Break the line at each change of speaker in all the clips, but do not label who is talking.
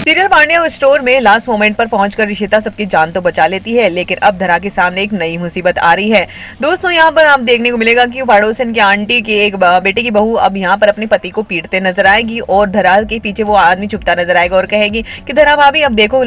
Serial Pandya store में last moment पर पहुंचकर रिशिता सबकी जान तो बचा लेती है, लेकिन अब धरा के सामने एक नई मुसीबत आ रही है। दोस्तों यहाँ पर आप देखने को मिलेगा कि पड़ोसन की आंटी की एक बेटे की बहू अब यहाँ पर अपने पति को पीटते नजर आएगी और धरा के पीछे वो आदमी चुपता नजर आएगा और कहेगी कि धरा भाभी अब देखो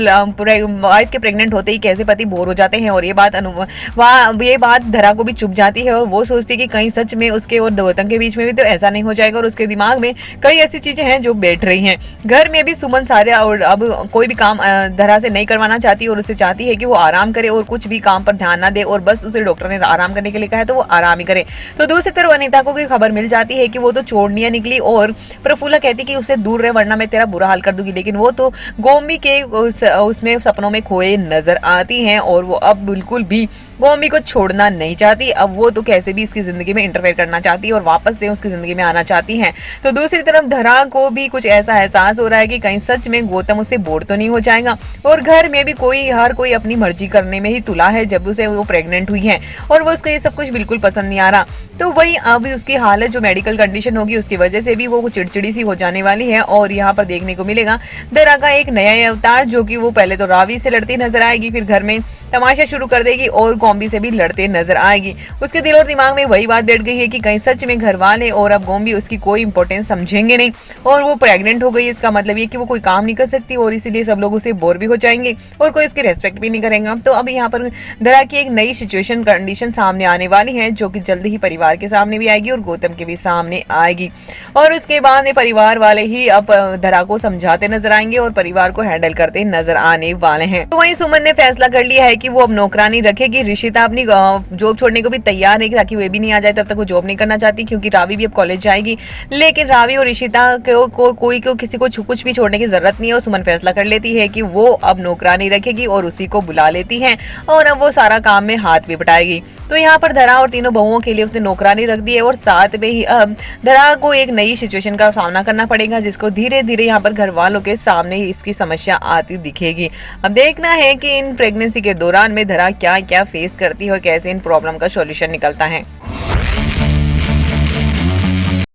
वाइफ के प्रेग्नेंट होते ही कैसे पति बोर हो जाते हैं। और ये बात धरा को भी चुप जाती है और वो सोचती है कि कहीं सच में उसके और गौतम के बीच में भी तो ऐसा नहीं हो जाएगा। और उसके दिमाग में कई ऐसी चीजें हैं जो बैठ रही हैं। घर में भी सुमन सारे और अब कोई भी काम धरा से नहीं करवाना चाहती और उसे चाहती है कि वो आराम करे और कुछ भी काम पर ध्यान ना दे और बस उसे डॉक्टर ने आराम करने के लिए कहा है तो वो आराम ही करे। तो दूसरी तरफ अनीता को खबर मिल जाती है कि वो तो छोड़निया निकली और प्रफुल्ला कहती कि उससे दूर रहे वरना मैं तेरा बुरा हाल कर दूंगी, लेकिन वो तो गोम्बी के उसमें सपनों में खोए नजर आती हैं और वो अब बिल्कुल भी गोम्बी को छोड़ना नहीं चाहती। अब वो तो कैसे भी इसकी जिंदगी में इंटरफेयर करना चाहती है और वापस से उसकी जिंदगी में आना चाहती है। तो दूसरी तरफ धरा को भी कुछ ऐसा एहसास हो रहा है कि कहीं सच में गौतम उससे बोर तो नहीं हो जाएगा और घर में भी हर कोई अपनी मर्जी करने में ही तुला है जब उसे वो प्रेग्नेंट हुई है और वो उसको ये सब कुछ बिल्कुल पसंद नहीं आ रहा। तो वही अभी उसकी हालत जो मेडिकल कंडीशन होगी उसकी वजह से भी वो चिड़चिड़ी सी हो जाने वाली है। और यहाँ पर देखने को मिलेगा धरा का एक नया अवतार जो कि वो पहले तो रावी से लड़ती नजर आएगी, फिर घर में तमाशा शुरू कर देगी और गोम्बी से भी लड़ते नजर आएगी। उसके दिल और दिमाग में वही बात बैठ गई है कि कहीं सच में घर वाले और अब गोम्बी उसकी कोई इंपॉर्टेंस समझेंगे नहीं और वो प्रेग्नेंट हो गई। इसका मतलब ये कि वो कोई काम नहीं कर सकती और इसीलिए सब लोग उसे बोर भी हो जाएंगे और कोई इसकी रेस्पेक्ट भी नहीं करेंगे। तो अब यहाँ पर धरा की एक नई सिचुएशन कंडीशन सामने आने वाली है जो कि जल्दी ही परिवार के सामने भी आएगी और गौतम के भी सामने आएगी और उसके बाद में परिवार वाले ही अब धरा को समझाते नजर आएंगे और परिवार को हैंडल करते नजर आने वाले हैं। तो वहीं सुमन ने फैसला कर लिया है कि वो अब नौकरानी रखेगी। रिशिता अपनी जॉब छोड़ने को भी तैयार है ताकि वे भी नहीं आ जाए, तब तक वो जॉब नहीं करना चाहती क्योंकि रावी भी अब कॉलेज जाएगी। लेकिन रावी और रिशिता को किसी को कुछ भी छोड़ने की जरूरत नहीं है और सुमन फैसला कर लेती है कि वो अब नौकरानी रखेगी और उसी को बुला लेती है और अब वो सारा काम में हाथ भी बटाएगी। तो यहाँ पर धरा और तीनों बहुओं के लिए उसने नौकरानी रख दी है और साथ में ही धरा को एक नई सिचुएशन का सामना करना पड़ेगा जिसको धीरे धीरे यहाँ पर घर वालों के सामने ही इसकी समस्या आती दिखेगी। अब देखना है कि इन प्रेगनेंसी के दौरान में धरा क्या क्या फेस करती है और कैसे इन प्रॉब्लम का सॉल्यूशन निकलता है।